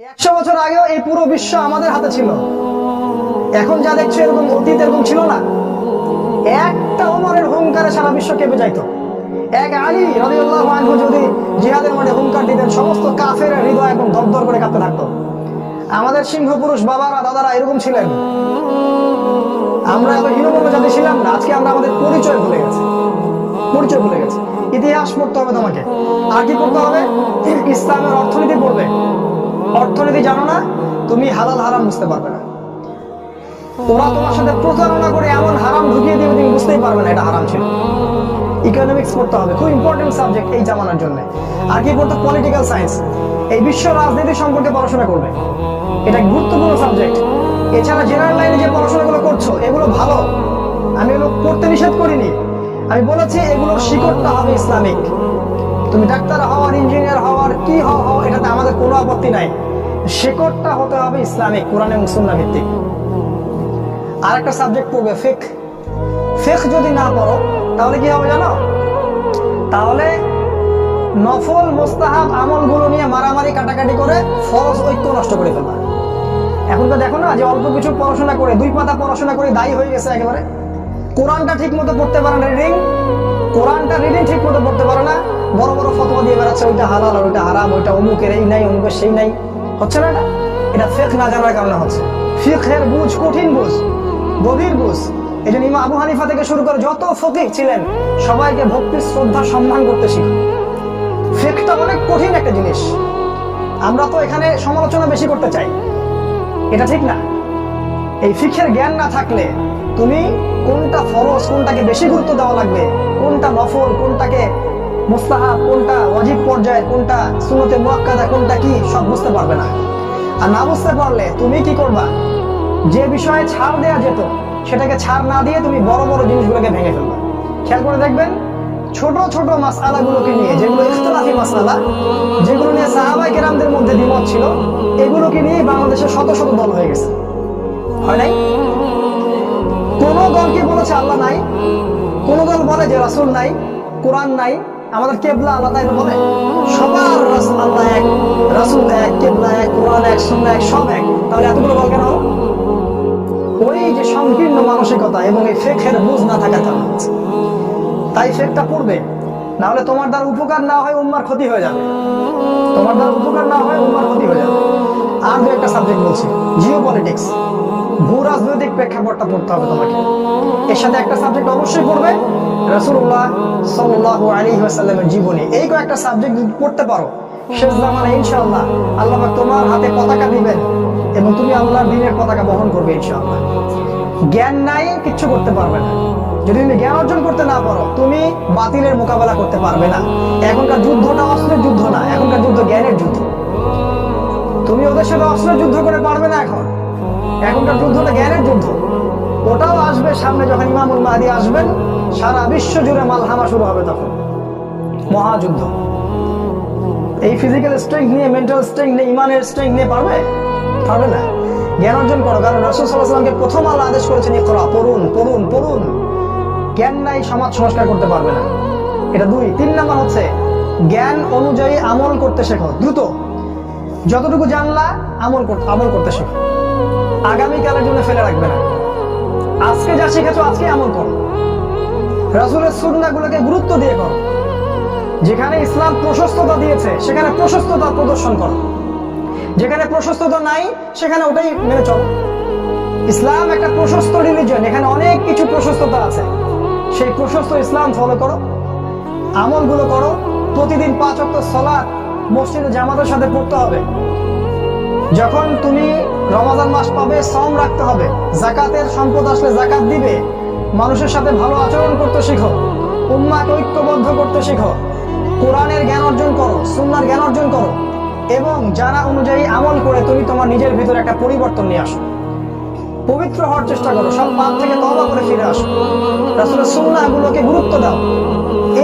100 বছর আগেও এই পুরো বিশ্ব আমাদের হাতে ছিল। এখন যা দেখছো এরকম অতীত এরকম ছিল না। একটা ওমরের হুঙ্কারে সারা বিশ্ব কেঁপে যাইতো। এক আলী রাদিয়াল্লাহু আনহু যদি জিহাদের মাঠে হুঙ্কার দিতেন, সমস্ত কাফের হৃদয় একদম দরদর করে কাঁপতে থাকতো। আমাদের সিংহ পুরুষ বাবারা দাদারা এরকম ছিলেন। আমরা এত হীনমন্য জাতি ছিলাম না। আজকে আমরা আমাদের পরিচয় ভুলে গেছি। ইতিহাস পড়তে হবে তোমাকে। আর কি পড়তে হবে? ইসলামের অর্থনীতি পড়বে। অর্থনীতি জানো না, তুমি হালাল হারাম বুঝতে পারবে না। ওরা তোমার সাথে প্রতারণা করে এমন হারাম ঢুকিয়ে দিবে তুমি বুঝতেই পারবে না এটা হারাম ছিল। ইকোনমিক্স পড়তে হবে, খুব ইম্পর্টেন্ট সাবজেক্ট এই জামানার জন্য। আর কি পড়তে? Political science. এই বিশ্ব রাজনীতি সম্পর্কে পড়াশোনা করবে, এটা গুরুত্বপূর্ণ সাবজেক্ট। এছাড়া জেনারেল লাইনে যে পড়াশোনাগুলো করছো এগুলো ভালো, আমি এগুলো করতে নিষেধ করিনি। আমি বলেছি এগুলোর শিকড়টা হবে ইসলামিক। তুমি ডাক্তার হওয়ার, ইঞ্জিনিয়ার হওয়ার, কি হও, এটাতে আমাদের কোনো আপত্তি নাই। শিকড়টা হতে হবে ইসলামিক, কোরআন এবং সুন্নাহ ভিত্তিক। আর একটা সাবজেক্ট পড়বে ফিকহ। ফিকহ যদি না পড়ো তাহলে কি হবে জানো? তাহলে নফল মুস্তাহাব আমলগুলো নিয়ে মারামারি কাটাকাটি করে ফরজ ঐক্য নষ্ট করে ফেলবা। এখন তো দেখো না যে অল্প কিছু পড়াশোনা করে, 2 পাতা পড়াশোনা করে দায়ী হয়ে গেছে একেবারে। কোরআনটা ঠিক মতো পড়তে পারে না, রিডিং ঠিক মতো পড়তে পারে না, বড় বড় ফতোয়া দিয়ে বেড়াচ্ছে, ওইটা হালাল আর ওইটা হারাম, ওইটা অমুকের এই নাই, অমুকের সেই নাই। হচ্ছে না এটা ফিকহ না জানার কারণে হচ্ছে। ফিকহের বুঝ কঠিন বুঝ, গভীর বুঝ। এই জন্য ইমাম আবু হানিফা থেকে শুরু করে যত ফকিহ ছিলেন সবাইকে ভক্তি শ্রদ্ধা সম্মান করতে শিখো। ফিকহটা অনেক কঠিন একটা জিনিস। আমরা তো এখানে সমালোচনা বেশি করতে চাই, এটা ঠিক না। এই ফিকহের জ্ঞান না থাকলে তুমি কোনটা ফরজ, কোনটাকে বেশি গুরুত্ব দেওয়া লাগবে, কোনটা নফল, কোনটাকে মুস্তাহাব, কোনটা ওয়াজিব পর্যায়ে, কোনটা সুন্নতে মুআক্কাদা, কোনটা কি, সব বুঝতে পারবে না। আর না বুঝতে পারলে তুমি কি করবা? যে বিষয়ে ছাড় দেয়া যেত সেটাকে ছাড় না দিয়ে তুমি বড় বড় জিনিসগুলোকে ভেঙে ফেলবে। খেয়াল করে দেখবেন, ছোট ছোট মাসআলাগুলোকে নিয়ে, যেগুলো ইখতিলাফি মাসআলা, যেগুলো নিয়ে সাহাবায়ে কেরামদের মধ্যে দ্বিমত ছিল, এগুলোকে নিয়ে বাংলাদেশে শত শত দল হয়ে গেছে। হয় নাই? কোন দল কি বলেছে আল্লাহ নাই? কোন দল বলে যে রাসূল নাই, কোরআন নাই, আমাদের কেবলা আল্লাহ তাই বলে? সবার রাসূল আল্লাহ এক, রাসূল এক, কেবলা এক, কোরআন এক, সুন্নাহ এক, সব এক। তাহলে এতগুলো দল কেন? ওই যে সংকীর্ণ মানসিকতা এবং এই ফিকহের বুঝ না থাকার কারণে হচ্ছে। তাই ফিকহটা পড়বে, না হলে তোমার দ্বারা উপকার না হয় উম্মার ক্ষতি হয়ে যাবে। আর দু একটা সাবজেক্ট বলছি, জিওপলিটিক্স, ভূ রাজনৈতিক প্রেক্ষাপটটা পড়তে হবে তোমাকে। এর সাথে একটা সাবজেক্ট অবশ্যই পড়বে রাসূলুল্লাহ সাল্লাল্লাহু আলাইহি ওয়াসাল্লামের জীবনী। এই কয়েকটা সাবজেক্ট যদি পড়তে পারো, শেষ জামানায় ইনশাআল্লাহ আল্লাহ পাক তোমার হাতে পতাকা দিবেন এবং তুমি আল্লাহর দ্বীনের পতাকা বহন করবে ইনশাআল্লাহ। জ্ঞান নাই, কিচ্ছু করতে পারবে না। যদি তুমি জ্ঞান অর্জন করতে না পারো, তুমি বাতিলের মোকাবেলা করতে পারবে না। এখনকার যুদ্ধটা অস্ত্রের যুদ্ধ না, এখনকার যুদ্ধ জ্ঞানের যুদ্ধ। তুমি ওদের সাথে অস্ত্রের যুদ্ধ করে পারবে না। এখনকার যুদ্ধটা জ্ঞানের যুদ্ধ। ওটাও আসবে সামনে, যখন ইমামুল মাহদী আসবেন, সারা বিশ্ব জুড়ে মালহামা শুরু হবে, তখন মহাযুদ্ধ। এই ফিজিক্যাল স্ট্রেংথ নিয়ে, মেন্টাল স্ট্রেংথ নিয়ে, ইমানের স্ট্রেংথ নিয়ে পারবে না। জ্ঞান অর্জন করো, কারণ রাসূল সাল্লাল্লাহু আলাইহি ওয়াসাল্লামকে প্রথম আল্লাহ আদেশ করেছেন ইকরা, পড়ুন। জ্ঞান নাই, সমাজ সংস্কার করতে পারবে না। এটা 2। 3 নাম্বার হচ্ছে জ্ঞান অনুযায়ী আমল করতে শেখো। দ্রুত যতটুকু জানলা আমল করতে শেখো। আগামীকালের জন্য ফেলে রাখবে না। আজকে যা শিখেছো আজকে আমল করো। রাসূলের সুন্নাহগুলোকে গুরুত্ব দিয়ে করো। যেখানে ইসলাম প্রশস্ততা দিয়েছে সেখানে প্রশস্ততা প্রদর্শন করো। যেখানে প্রশস্ততা নাই সেখানে ওটাই মেনে চলো। ইসলাম একটা প্রশস্ত রিলিজিয়ন, এখানে অনেক কিছু প্রশস্ততা আছে। সেই প্রশস্ত ইসলাম ফলো করো, আমলগুলো করো। প্রতিদিন 5 ওয়াক্ত সালাত মসজিদে জামাতের সাথে পড়তে হবে। যখন তুমি রমাদান মাস পাবে, সওম রাখতে হবে। যাকাতের সম্পদ আসলে যাকাত দিবে। মানুষের সাথে ভালো আচরণ করতে শিখো। উম্মাহকে ঐক্যবদ্ধ করতে শিখো। কোরআনের জ্ঞান অর্জন করো, সুন্নাহর জ্ঞান অর্জন করো এবং জানা অনুযায়ী আমল করে তুমি তোমার নিজের ভিতরে একটা পরিবর্তন নিয়ে আসো। পবিত্র হওয়ার চেষ্টা করো, সব পাপ থেকে তওবা করে ফিরে আসো। রাসূলের সুন্নাহগুলোকে গুরুত্ব দাও।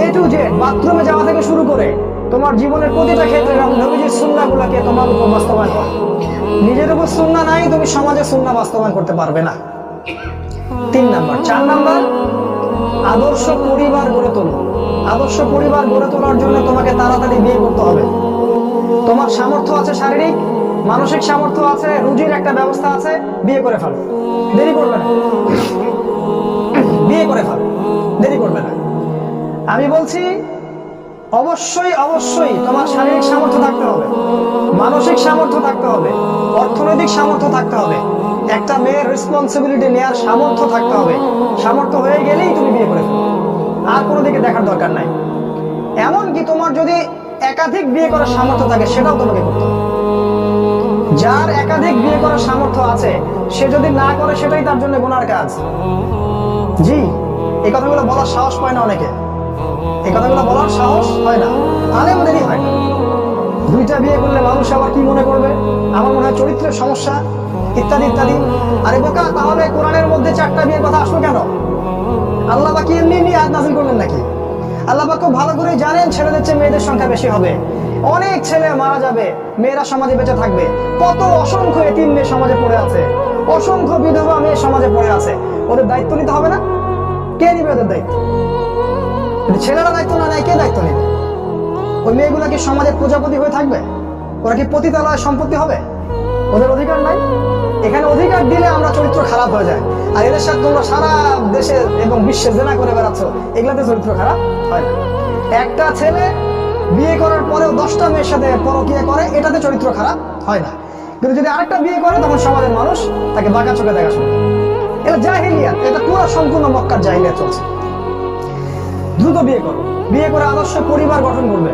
A to Z, বাথরুমে যাওয়া থেকে শুরু করে তোমার জীবনের প্রতিটা ক্ষেত্রে নবীজির সুন্নাহগুলোকে তোমার উপর বাস্তবায়ন করো। নিজের উপর সুন্নাহ নাই, তুমি সমাজে সুন্নাহ বাস্তবায়ন করতে পারবে না। 3 নাম্বার। 4 নাম্বার, আদর্শ পরিবার গড়ে তোলো। আদর্শ পরিবার গড়ে তোলার জন্য তোমাকে তাড়াতাড়ি বিয়ে করতে হবে। তোমার সামর্থ্য আছে শারীরিক, মানসিক সামর্থ্য আছে, রুজির একটা ব্যবস্থা আছে, বিয়ে করে ফেলো, দেরি করবে না, বিয়ে করে ফেলো, দেরি করবে না। আমি বলছি অবশ্যই অবশ্যই তোমার শারীরিক সামর্থ্য থাকতে হবে, মানসিক সামর্থ্য থাকতে হবে, অর্থনৈতিক সামর্থ্য থাকতে হবে, একটা মেয়ের রেসপন্সিবিলিটি নেওয়ার সামর্থ্য থাকতে হবে। সামর্থ্য হয়ে গেলেই তুমি বিয়ে করে ফেলো, আর কোনো দিকে দেখার দরকার নাই। এমনকি তোমার যদি একাধিক বিয়ে করার সামর্থ্য থাকে সেটাও তোমাকে করতে হবে। যার একাধিক বিয়ে করার সামর্থ্য আছে সে যদি না করে সেটাই তার জন্য গুনার কাজ। জি, এই কথাগুলো বলার সাহস পায় না অনেকে, এই কথাগুলো বলার সাহস হয় না, আলেমদেরই হয় না। দুইটা বিয়ে করলে মানুষ আবার কি মনে করবে, আমার মনে হয় চরিত্রের সমস্যা ইত্যাদি ইত্যাদি। আরে বোকা, তাহলে কোরআনের মধ্যে 4টা বিয়ের কথা আসলো কেন? আল্লাহ পাক এমনি এমনি আয়াত নাযিল করলেন নাকি? আল্লাহ পাক খুব ভালো করে জানেন ছেলেদের চেয়ে মেয়েদের সংখ্যা বেশি হবে, অনেক ছেলে মারা যাবে, মেয়েরা সমাজে বেঁচে থাকবে। কত অসংখ্য এতিম মেয়ে সমাজে পড়ে আছে, অসংখ্য বিধবা মেয়ে সমাজে পড়ে আছে। ওদের দায়িত্ব নিতে হবে না? কে নিবে ওদের দায়িত্ব? ছেলেরা দায়িত্ব না নেয় কে দায়িত্ব নিবে? ওই মেয়েগুলা কি সমাজের প্রজাপতি হয়ে থাকবে? ওরা কি পতিতালয় সম্পত্তি হবে? ওদের অধিকার নাই? এখানে অধিকার দিলে আমরা চরিত্র খারাপ হয়ে যায়। আর এদের সাথে তোমরা সারা দেশে এবং বিশ্বে জেনা করে বেড়াচ্ছ, এগুলাতে চরিত্র খারাপ হয় না। একটা ছেলে বিয়ে করার পরেও 10টা মেয়ের সাথে পরকীয়া করে, এটাতে চরিত্র খারাপ হয় না। কিন্তু যদি আরেকটা বিয়ে করে তখন সমাজের মানুষ তাকে বাঁকা চোখে দেখা শুরু করে। এটা জাহিলিয়াত, এটা পুরো সম্পূর্ণ মক্কার জাহিলিয়াত চলছে। দ্রুত বিয়ে করো, বিয়ে করে আদর্শ পরিবার গঠন করবে।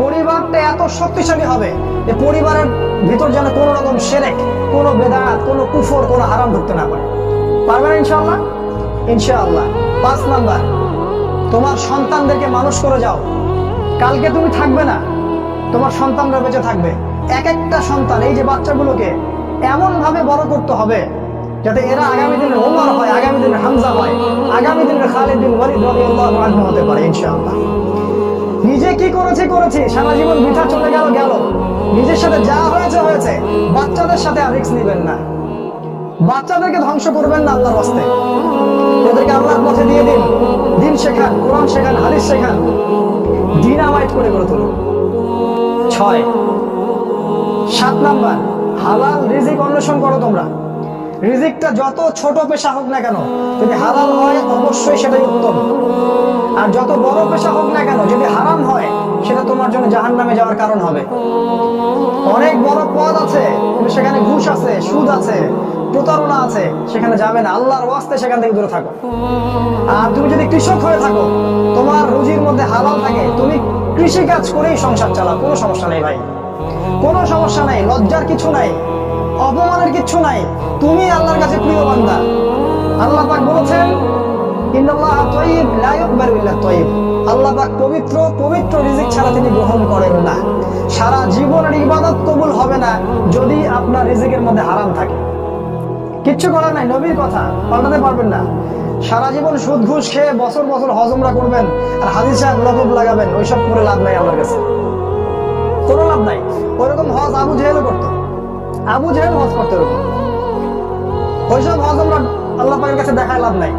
পরিবারটা এত শক্তিশালী হবে যে পরিবারের ভিতর যেন কোনো রকম শিরক, কোনো বেদাত, কোনো কুফর, কোনো হারাম ঢুকতে না পারে। পারবে না ইনশাআল্লাহ? ইনশাআল্লাহ। 5 নাম্বার, তোমার সন্তানদেরকে মানুষ করে যাও। কালকে তুমি থাকবে না, তোমার সন্তানরা বেঁচে থাকবে। এক একটা সন্তান, এই যে বাচ্চাগুলোকে এমন ভাবে বড় করতে হবে যাতে এরা আগামী দিনের ওমর হয়, আগামী দিনের হামজা হয়, আগামী দিনের খালিদ বিন ওয়ালিদ রাদিয়াল্লাহু আনহু হতে পারে ইনশাআল্লাহ। নিজে কি করেছি সারা জীবন বৃথা চলে গেল। নিজের সাথে যা হয়েছে হয়েছে, বাচ্চাদের সাথে আর রিস্ক নিবেন না। বাচ্চাদেরকে ধ্বংস করবেন না আল্লাহর রাস্তায়। ওদেরকে আল্লাহর পথে দিয়ে দিন, দিন শেখান, কোরআন শেখান, হাদিস শেখান, ডিনামাইট করে তুলুন। 7 নাম্বার, হালাল রিজিক অন্বেষণ করো তোমরা। রিজিকটা যত ছোট পেশা হোক না কেন, যদি হালাল হয় অবশ্যই সেটাই উত্তম। আর যত বড় পেশা হোক না কেন, যদি হারাম হয় সেটা তোমার জন্য জাহান্নামে যাওয়ার কারণ হবে। অনেক বড় পদ আছে কিন্তু সেখানে ঘুষ আছে, সুদ আছে, প্রতারণা আছে, সেখানে যাবে না। আল্লাহর ওয়াস্তে সেখান থেকে দূরে থাকো। আর তুমি যদি কৃষক হয়ে থাকো, তোমার রুজির মধ্যে হালাল থাকে, তুমি কৃষি কাজ করেই সংসার চালাও, কোনো সমস্যা নেই ভাই, কোনো সমস্যা নাই। লজ্জার কিছু নাই, অপমানের কিছু নাই। তুমি আল্লাহর কাছে প্রিয় বান্দা। আল্লাহ পাক বলেছেন ইন্নাল্লাহা তাইয়্যিব লা ইয়াকবালু ইল্লা তাইয়্যিব। আল্লাহ পাক পবিত্র, পবিত্র রিজিক ছাড়া তিনি গ্রহণ করেন না। সারা জীবনের ইবাদত কবুল হবে না যদি আপনার রিজিকের মধ্যে হারাম থাকে। কিচ্ছু করার নাই, নবীর কথা পাল্টাতে পারবেন না। সারা জীবন সুদ ঘুষ খেয়ে বছর বছর হজ উমরা করবেন আর হাদিস সাহেব লকব লাগাবেন, ওইসব করে লাভ নাই আল্লাহর কাছে, কোনো লাভ নাই। ওইরকম হজ আবু জেহেলও করতো, আবু জেহেল হজ করতে এরকম। ওইসব হজ উমরা আল্লাহ পাকের কাছে দেখায় লাভ নাই।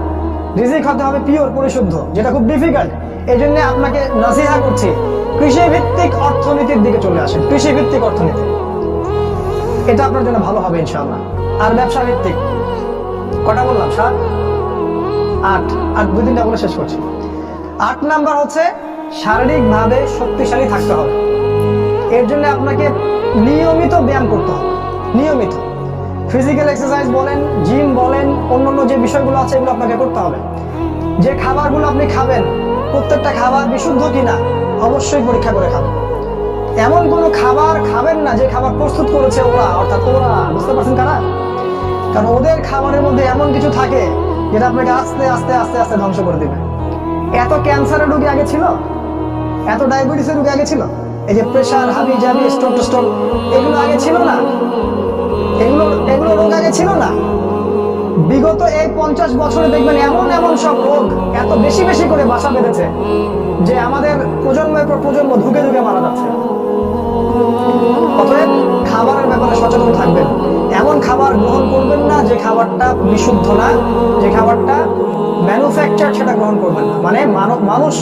রিজিক হতে হবে পিওর, পরিশুদ্ধ, যেটা খুব ডিফিকাল্ট। এই জন্য আপনাকে নাসিহা করছি, কৃষি ভিত্তিক অর্থনীতির দিকে চলে আসেন। কৃষি ভিত্তিক অর্থনীতি, এটা আপনার জন্য ভালো হবে ইনশাআল্লাহ। আর ব্যবসা ভিত্তিক, কটা বললাম? 7, 8, আর 2-3টা বলে শেষ করছি। 8 নাম্বার হচ্ছে শারীরিকভাবে শক্তিশালী থাকতে হবে। এর জন্য আপনাকে নিয়মিত ব্যায়াম করতে হবে, নিয়মিত ফিজিক্যাল এক্সারসাইজ বলেন, জিম বলেন, অন্যান্য যে বিষয়গুলো আছে এগুলো আপনাকে করতে হবে। যে খাবারগুলো আপনি খাবেন, প্রত্যেকটা খাবার বিশুদ্ধ কিনা অবশ্যই পরীক্ষা করে খাবেন। এমন কোনো খাবার খাবেন না যে খাবার প্রস্তুত করেছে ওরা, অর্থাৎ ওরা, বুঝতে পারছেন কারা? কারণ ওদের খাবারের মধ্যে এমন কিছু থাকে যেটা আপনাকে আস্তে আস্তে আস্তে আস্তে ধ্বংস করে দেবে। এত ক্যান্সারের রোগী আগে ছিল, এত ডায়াবেটিসের রোগী আগে ছিল, এই যে প্রেশার, হাবি জাবি, স্ট্রোক, এগুলো আগে ছিল না। এগুলো রোগ আগে ছিল না। বিগত এই 50 বছরে দেখবেন এমন এমন সব রোগ এত বেশি বেশি করে বাসা বেঁধেছে যে আমাদের প্রজন্মের পর প্রজন্ম ধুকে ধুকে মারা যাচ্ছে। অতএব খাবারের ব্যাপারে সচেতন থাকবেন। এমন খাবার গ্রহণ করবেন না যে খাবারটা বিশুদ্ধ না, যে খাবারটা ম্যানুফ্যাকচার, সেটা গ্রহণ করবেন না। মানে মানুষ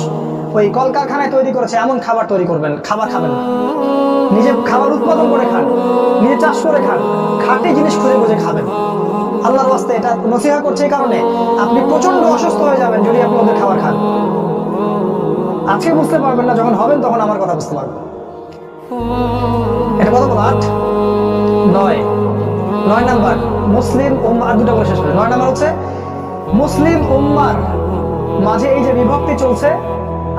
ওই কলকারখানায় তৈরি করেছে এমন খাবার তৈরি করবেন, খাবার খাবেন না। নিজে খাবার উৎপাদন করে খান, নিজে চাষ করে খান, খাঁটি জিনিস খুঁজে খুঁজে খাবেন। আল্লাহর ওয়াস্তে এটা নসিহা করছে এই কারণে, আপনি প্রচন্ড অসুস্থ হয়ে যাবেন যদি আপনি ওদের খাবার খান। আজকে বুঝতে পারবেন না, যখন হবেন তখন আমার কথা বুঝতে পারবেন। এটা কথা বলো। 8 9 নাম্বার মুসলিম উম্মাহ, আর দুটো বলে শেষ করে। 9 নাম্বার হচ্ছে মুসলিম উম্মার মাঝে এই যে বিভক্তি চলছে,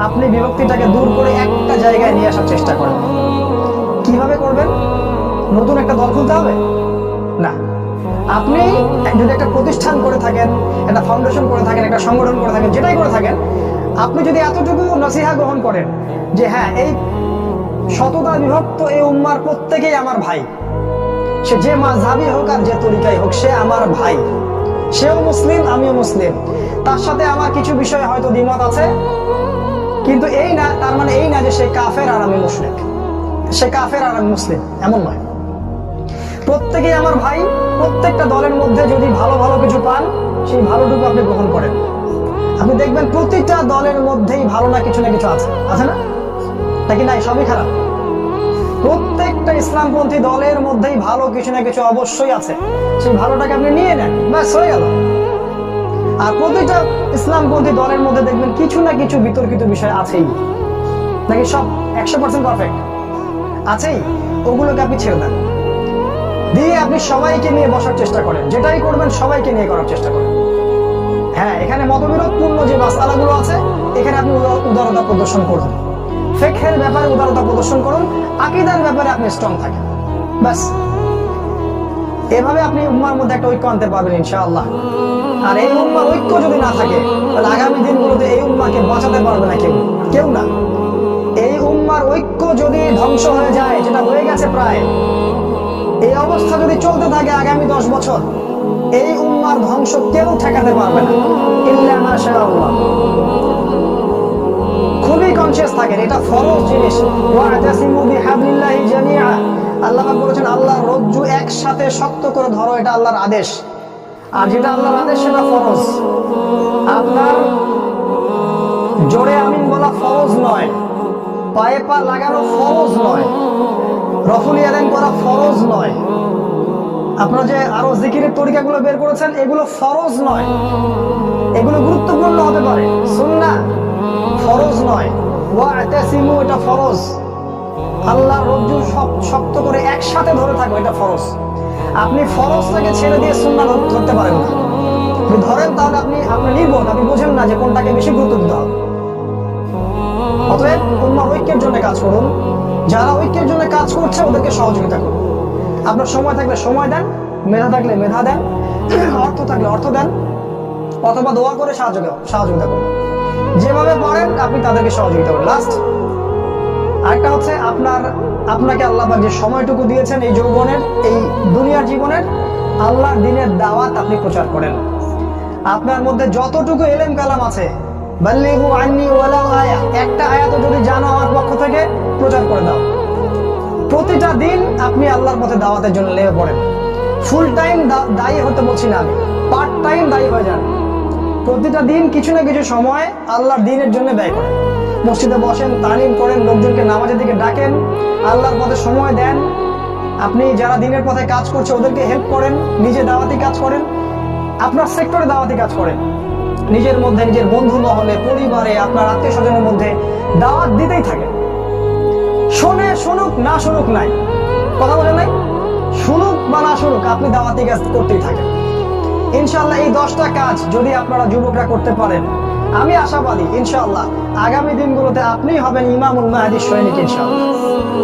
আপনি বিভক্তিটাকে দূর করে একটা জায়গায় নিয়ে আসার চেষ্টা করেন। কিভাবে করবেন? নতুন একটা দল খুলতে হবে না। আপনি যদি একটা প্রতিষ্ঠান করে থাকেন, একটা ফাউন্ডেশন করে থাকেন, একটা সংগঠন করে থাকেন, যেটাই করে থাকেন, আপনি যদি এতটুকু নসিহা গ্রহণ করেন যে হ্যাঁ, এই শততা বিভক্ত এই উম্মার প্রত্যেকেই আমার ভাই, সে যে মাযহাবী হোক আর যে তরিকাই হোক, সে আমার ভাই, সেও মুসলিম আমিও মুসলিম, তার সাথে আমার কিছু বিষয় হয়তো দ্বিমত আছে, কিন্তু এই না, তার মানে এই না যে সে কাফের আর আমি মুশরিক, সে কাফের আর আমি মুসলিম, এমন নয়। প্রত্যেকেই আমার ভাই। প্রত্যেকটা দলের মধ্যে যদি ভালো ভালো কিছু পান, সেই ভালোটুকু আপনি গ্রহণ করেন। আপনি দেখবেন প্রতিটা দলের মধ্যেই ভালো না কিছু আছে, আছে না? নাকি নাই, সবই খারাপ? প্রত্যেকটা ইসলামপন্থী দলের মধ্যেই ভালো কিছু না কিছু অবশ্যই আছে, সেই ভালোটাকে আপনি নিয়ে নেন, ব্যাস হয়ে গেল। আর প্রতিটা ইসলামপন্থী দলের মধ্যে দেখবেন কিছু না কিছু বিতর্কিত বিষয় আছেই, নাকি সব 100% পারফেক্ট আছেই, ওগুলোকে আপনি ছেড়ে দেন, দিয়ে আপনি সবাইকে নিয়ে বসার চেষ্টা করেন। যেটাই করবেন সবাইকে নিয়ে করার চেষ্টা করেন। হ্যাঁ, এখানে মতবিরোধপূর্ণ যে মাসআলাগুলো আছে, এখানে আপনি উদারতা প্রদর্শন করুন, ফিকহের ব্যাপারে উদারতা প্রদর্শন করুন, আকীদার ব্যাপারে আপনি স্ট্রং থাকেন, ব্যাস। এভাবে আপনি উম্মার মধ্যে একটা ঐক্য আনতে পারবেন ইনশাআল্লাহ। আর এই উম্মার ঐক্য যদি না থাকে, তাহলে আগামী দিনগুলোতে এই উম্মাকে বাঁচাতে পারবে না কেউ না। এই উম্মার ঐক্য যদি ধ্বংস হয়ে যায়, যেটা হয়ে গেছে প্রায়, এই অবস্থা যদি চলতে থাকে আগামী 10 বছর, এই উম্মার ধ্বংস কেউ ঠেকাতে পারবে না, ইল্লা মাশাআল্লাহ। খুবই কনসিয়াস থাকেন, এটা ফরজ জিনিস। ওয়া'তাসিমু বিহাবলিল্লাহি জামিআ, আল্লাহ পাক বলেছেন আল্লাহর রজ্জু একসাথে শক্ত করে ধরো, এটা আল্লাহর আদেশ। আর যেটা আল্লাহর আদেশ সেটা ফরজ। আপনার জোরে আমিন বলা ফরজ নয়, পায়ে পা লাগানো ফরজ নয়, রফুল ইয়াদাইন করা ফরজ নয়, আপনারা যে আরো জিকিরের তরিকাগুলো বের করেছেন এগুলো ফরজ নয়। এগুলো গুরুত্বপূর্ণ হতে পারে, সুন্নাহ, ফরজ নয়। ওয়া'তাসিমু, এটা ফরজ। আল্লাহর রজ্জু শক্ত করে একসাথে ধরে থাকো, এটা ফরজ। আপনি ফরজটাকে ছেড়ে দিয়ে সুন্নাহ ধরতে পারেন না। আপনি ধরেন তাহলে আপনি নির্বোধ, আপনি বোঝেন না যে কোনটাকে বেশি গুরুত্ব দিতে হবে। অতএব উম্মার ঐক্যের জন্য কাজ করুন। যারা ঐক্যের জন্য কাজ করছে ওদেরকে সহযোগিতা করুন। আপনার সময় থাকলে সময় দেন, মেধা থাকলে মেধা দেন, অর্থ থাকলে অর্থ দেন, অথবা দোয়া করে সহযোগিতা করুন। যেভাবে পারেন আপনি তাদেরকে সহযোগিতা করুন। লাস্ট আরেকটা হচ্ছে, আপনাকে আল্লাহ পাক যে সময়টুকু দিয়েছেন এই যৌবনের, এই দুনিয়ার জীবনের, আল্লাহর দ্বীনের দাওয়াত আপনি প্রচার করেন। আপনার মধ্যে যতটুকু ইলম কালাম আছে, বাল্লিগু আন্নী ওয়ালাউ আয়া, একটা আয়াতও যদি জানো আমার পক্ষ থেকে প্রচার করে দাও। প্রতিটা দিন আপনি আল্লাহর পথে দাওয়াতের জন্য লেগে পড়েন। ফুল টাইম দায়ী হতে বলছি না আমি, পার্ট টাইম দায়ী হয়ে যান। প্রতিটা দিন কিছু না কিছু সময় আল্লাহর দ্বীনের জন্য ব্যয় করেন। মসজিদে বসেন, তালিম করেন, লোকজনকে নামাজের দিকে ডাকেন, আল্লাহর পথে সময় দেন। আপনি যারা দ্বীনের পথে কাজ করছে ওদেরকে হেল্প করেন, নিজে দাওয়াতি কাজ করেন, আপনার সেক্টরে দাওয়াতি কাজ করেন। নিজের মধ্যে, নিজের বন্ধু মহলে, পরিবারে, আপনার আত্মীয় স্বজনের মধ্যে দাওয়াত দিতেই থাকেন। শুনুক না শুনুক নাই, কথা বলে নাই, শুনুক বা না শুনুক, আপনি দাওয়াতি কাজ করতেই থাকেন। ইনশাআল্লাহ এই 10টা কাজ যদি আপনারা যুবকরা করতে পারেন, আমি আশাবাদী ইনশাআল্লাহ আগামী দিনগুলোতে আপনি হবেন ইমামুল মাহদী সৈনিক ইনশাআল্লাহ।